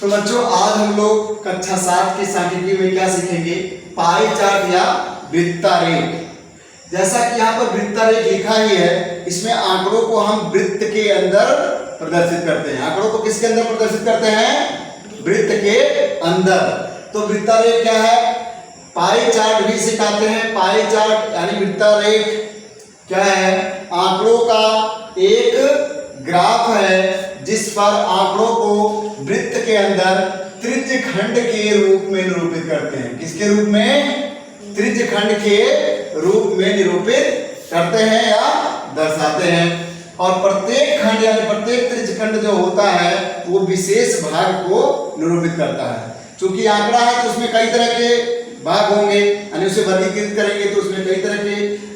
तो बच्चों आज हम लोग कक्षा 7 की सांख्यिकी में क्या सीखेंगे, पाई चार्ट या वृत्तारेख। जैसा कि यहाँ पर वृत्तारेख लिखा ही है, इसमें आंकड़ों को हम वृत्त के अंदर प्रदर्शित करते हैं। आंकड़ों को किसके अंदर प्रदर्शित करते हैं? वृत्त के अंदर। तो वृत्तारेख क्या है? पाई चार्ट भी सिखाते हैं। पाई चार्ट यानी वृत्तारेख क्या है? आंकड़ों का एक ग्राफ है जिस पर आंकड़ों को वृत्त के अंदर त्रिज्यखंड के रूप में निरूपित करते हैं। किसके रूप में? त्रिज्यखंड के रूप में निरूपित करते हैं या दर्शाते हैं। और प्रत्येक खंड यानी प्रत्येक त्रिज्यखंड जो होता है वो विशेष भाग को निरूपित करता है। क्योंकि आंकड़ा है तो उसमें कई तरह के भाग होंगे, यानी उसे वर्गीकृत करेंगे तो उसमें कई तरह के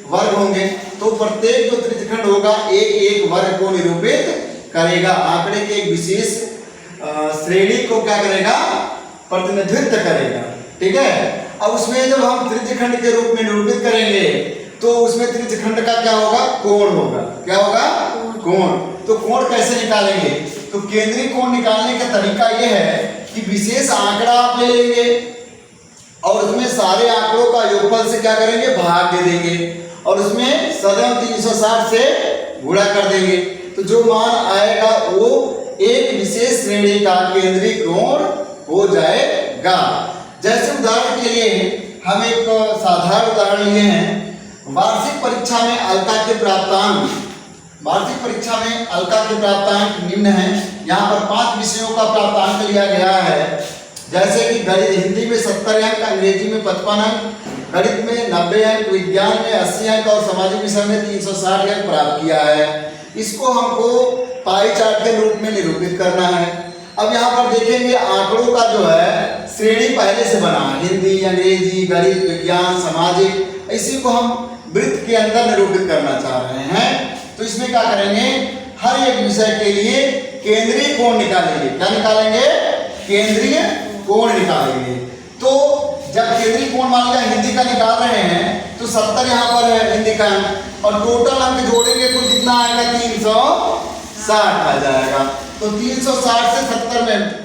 वर्ग होंगे। तो प्रत्येक जो त्रिज्यखंड होगा एक एक वर्ग को निरूपित करेगा, आंकड़े के एक विशेष श्रेणी को क्या करेगा? प्रतिनिधित्व करेगा। ठीक है। अब उसमें जब हम त्रिज्यखंड के रूप में निरूपित करेंगे तो उसमें त्रिज्यखंड का क्या होगा? कोण होगा। क्या होगा? कोण। तो कोण कैसे निकालेंगे? तो केंद्रीय कोण निकालने का तरीका यह है कि विशेष आंकड़ा आप ले लेंगे और उसमें सारे आंकड़ों का योगफल से क्या करेंगे? भाग दे देंगे और उसमें सदैव 360 से गुणा कर देंगे। तो जो मान आएगा वो एक विशेष श्रेणी का केंद्रीय कोण हो जाएगा। जैसे उदाहरण के लिए हम एक साधारण उदाहरण लिए हैं। वार्षिक परीक्षा में अलका के प्राप्तांक, वार्षिक परीक्षा में अलका के प्राप्तांक निम्न हैं। यहाँ पर 5 विषयों का प्राप्तांक लिया गया है। जैसे कि गणित, हिंदी में 70 अंक, अंग्रेजी में 55 अंक, गणित में 90 अंक, विज्ञान में 80 अंक और सामाजिक विषय में 360 अंक प्राप्त किया है। इसको हमको पाई चार्ट के रूप में निरूपित करना है। अब यहाँ पर देखेंगे आंकड़ों का जो है श्रेणी पहले से बना है, हिंदी, अंग्रेजी, गणित, विज्ञान, सामाजिक, इसी को हम वृत्त के अंदर निरूपित करना चाह रहे हैं। तो इसमें क्या करेंगे? हर एक विषय के लिए केंद्रीय कोण निकालेंगे। क्या निकालेंगे? केंद्रीय कोण निकालेंगे। तो जब केंद्रीय कोण मान लिया हिंदी का निकाल रहे हैं तो 70 यहाँ पर है हिंदी का अंक और टोटल अंक जोड़ेंगे तो कितना आएगा? 360 आ जाएगा। तो 360 से 70 में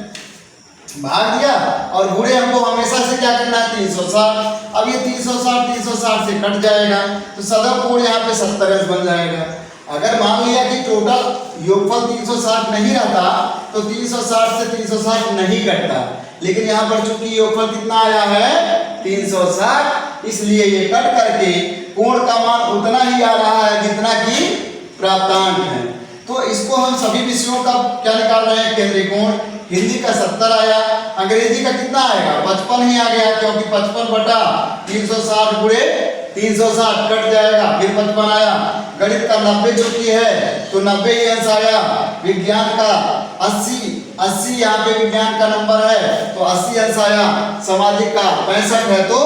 भाग दिया और गुणे हमको हमेशा से क्या करना है? 360। अब ये 360 से कट जाएगा तो सदैव कोण यहाँ पे 70 अंश बन जाएगा। अगर मान लिया कि टोटल योगफल 360 नहीं रहता तो 360 से 360 नहीं कटता, लेकिन यहाँ पर चूंकि योगफल कितना आया है? 360, इसलिए ये कट करके कोण का मान उतना ही आ रहा है जितना कि प्राप्तांक है। तो इसको हम सभी विषयों का क्या निकाल रहे हैं? केंद्रीय कोण। हिंदी का 70 आया, अंग्रेजी का कितना आएगा? 55 ही आ गया, क्योंकि 55 बटा 360 गुणे 360 कट जाएगा, फिर 55 आया। गणित का 90 जो की है तो 90 ही अंश आया। विज्ञान का 80 यहाँ पे विज्ञान का नंबर है तो 80 अंश आया। सामाजिक का 65 है तो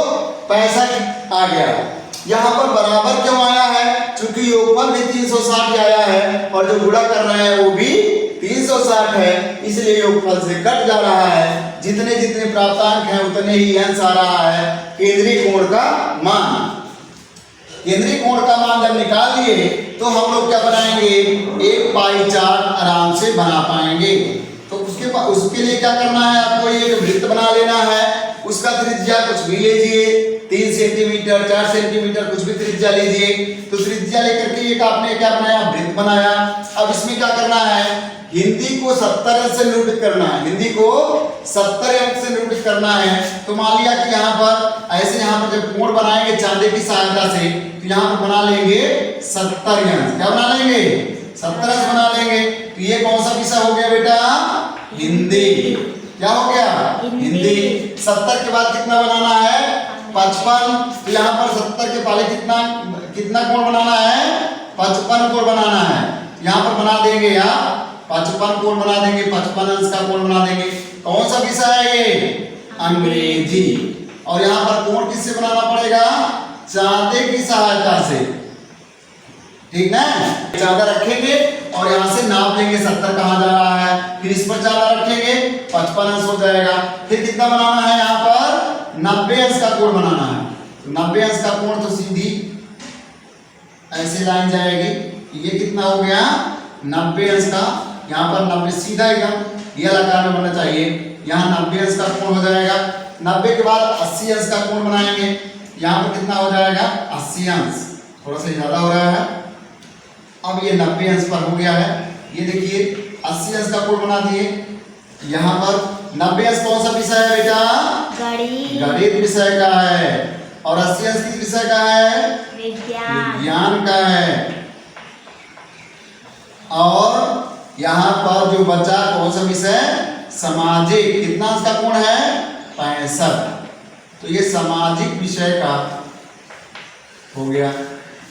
65 आ गया। यहाँ पर बराबर क्यों आया है? क्योंकि योगफल भी 360 आया है और जो गुणा कर रहे हैं वो भी 360 है, इसलिए योगफल से कट जा रहा है। जितने जितने प्राप्तांक हैं उतने ही अंश आ रहा है केंद्रीय कोण का मान। केंद्रीय कोण का मान जब निकाल लिए तो हम लोग क्या बनाएंगे? एक पाई चार्ट आराम से बना पाएंगे। तो उसके लिए क्या करना है? आपको एक वृत्त बना लेना है। उसका त्रिज्या कुछ भी लीजिए, 3 सेंटीमीटर, 4 सेंटीमीटर, कुछ भी त्रिज्या लीजिए। तो त्रिज्या लेकर के एक आपने क्या बनाया? वृत्त बनाया। अब इसमें क्या करना है? हिंदी को 70 अंक से निरूपित करना है। हिंदी को 70 अंक से निरूपित करना है। तो मान लिया कि यहाँ पर ऐसे यहाँ पर जब कोण बनाएंगे चांदे की सहायता से तो यहाँ पर बना लेंगे 70 अंश। क्या बना लेंगे? 70 अंश बना लेंगे। तो ये कौन सा विषय हो गया बेटा? हिंदी। क्या हो गया? हिंदी। 70 के बाद कितना बनाना है? 55। तो यहाँ पर 70 के पहले कितना कोण बनाना है? 55 कोण बनाना है। यहाँ पर बना देंगे या 55 कोण बना देंगे, 55 अंश का कोण बना देंगे। कौन सा विषय है ये? अंग्रेजी। और यहाँ पर कोण किससे बनाना पड़ेगा? चांदे की सहायता से। ठीक ना? चांदा रखेंगे और यहाँ से नाप लेंगे 70 कहाँ जा रहा है, फिर इस पर चांदा रखेंगे 55 अंश हो जाएगा। फिर कितना बनाना है? यहाँ पर 90 अंश का कोण बनाना है। तो 90 अंश का कोण तो सीधी ऐसे लाइन जाएगी। ये कितना हो गया? 90 अंश का। यहाँ पर 90 सीधा एकदम ये वाला आकार में बनना चाहिए। यहाँ 90 अंश का कोण हो जाएगा। 90 के बाद 80 अंश का कोण बनाएंगे। यहाँ पर कितना हो जाएगा 80 अंश, थोड़ा सा ज्यादा हो रहा है। अब ये 90 अंश पर हो गया है। ये देखिए 80 अंश का कोण बना दिए। यहाँ पर 90 अंश कौन सा विषय है बेटा? गणित विषय का है। और 80 अंश किस विषय का है? विज्ञान का है। और यहाँ पर जो बचा कौन सा विषय? सामाजिक। कितना अंश का कोण है? 65। तो ये सामाजिक विषय का हो गया।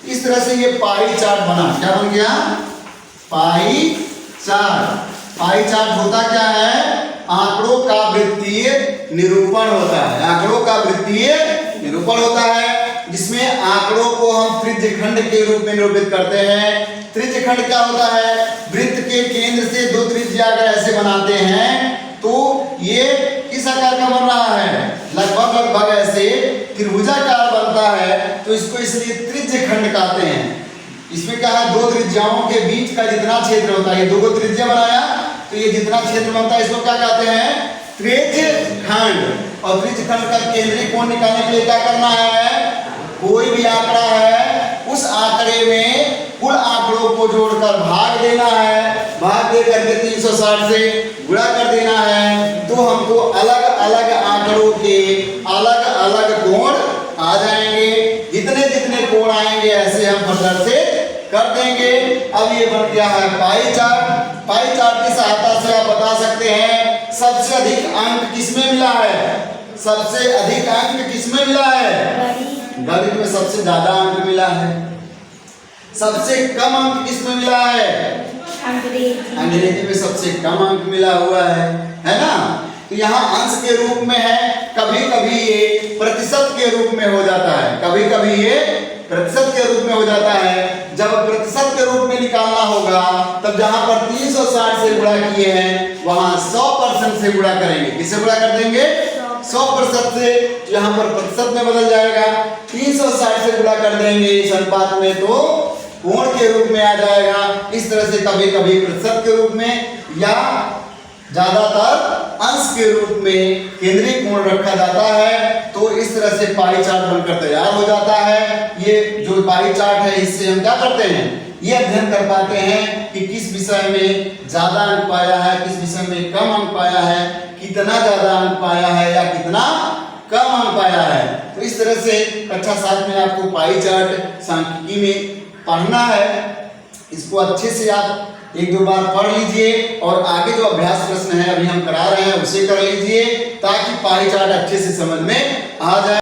इस तरह से ये पाई चार्ट बना। क्या बन गया? Pie chart. पाई चार्ट होता क्या है? आंकड़ों का वृत्तीय निरूपण होता है। आंकड़ों का वृत्तीय निरूपण होता है जिसमें आंकड़ों को हम त्रिज्यखंड के रूप में निरूपित करते हैं। त्रिज्यखंड क्या होता है? वृत्त के केंद्र से दो त्रिज्या अगर ऐसे बनाते हैं तो ये किस आकार का बन रहा है? लगभग ऐसे त्रिभुजाकार बनता है। तो इसको इसलिए त्रिज्यखंड कहते हैं। इसमें क्या है? दो त्रिज्याओं के बीच का जितना क्षेत्र होता है, ये दो त्रिज्या बनाया तो ये जितना क्षेत्र बनता है इसको क्या कहते हैं? त्रिज्यखंड। और त्रिज्यखंड का केंद्रीय कोण निकालने के लिए क्या करना है? कोई भी आंकड़ा है उस आंकड़े में कुल आंकड़ों को जोड़कर भाग देना है। भाग दे करके 360 से गुणा कर देना है तो हमको अलग अलग आंकड़ों के अलग अलग कोण आ जाएंगे। जितने जितने कोण आएंगे ऐसे हम प्रदर्शित कर देंगे। अब ये बन गया है पाई चार्ट। पाई चार्ट की सहायता से आप बता सकते हैं सबसे अधिक अंक किसमें मिला है? सबसे अधिक अंक किसमें मिला है? गणित में सबसे ज्यादा अंक मिला है। सबसे कम अंक किसमें मिला है? अंग्रेजी में सबसे कम अंक मिला हुआ है ना? तो यहाँ अंश के रूप में है। कभी कभी ये प्रतिशत के रूप में हो जाता है। कभी कभी ये प्रतिशत के रूप में हो जाता है। जब प्रतिशत के रूप में निकालना होगा तब जहां पर 360 से गुणा किए हैं वहां 100% से गुणा करेंगे। किससे गुणा कर देंगे? 100% से। यहाँ पर प्रतिशत में बदल जाएगा। 360 से गुणा कर देंगे इस अनुपात में तो कोण के रूप में आ जाएगा। इस तरह से कभी कभी प्रतिशत के रूप में या ज्यादातर अंश के रूप में केंद्रीय कोण रखा जाता है। तो इस तरह से पाई चार्ट बनकर तैयार हो जाता है। ये जो पाई चार्ट है इससे हम क्या करते हैं? ये अध्ययन कर पाते हैं कि किस विषय में ज्यादा अंक पाया है, किस विषय में कम अंक पाया है, कितना ज्यादा अंक पाया है या कितना कम अंक पाया है। तो इस तरह से कक्षा 7 में आपको पाई चार्ट सांख्यिकी में पढ़ना है। इसको अच्छे से आप एक दो बार पढ़ लीजिए और आगे जो अभ्यास प्रश्न है अभी हम करा रहे हैं उसे कर लीजिए ताकि पाई चार्ट अच्छे से समझ में आ जाए।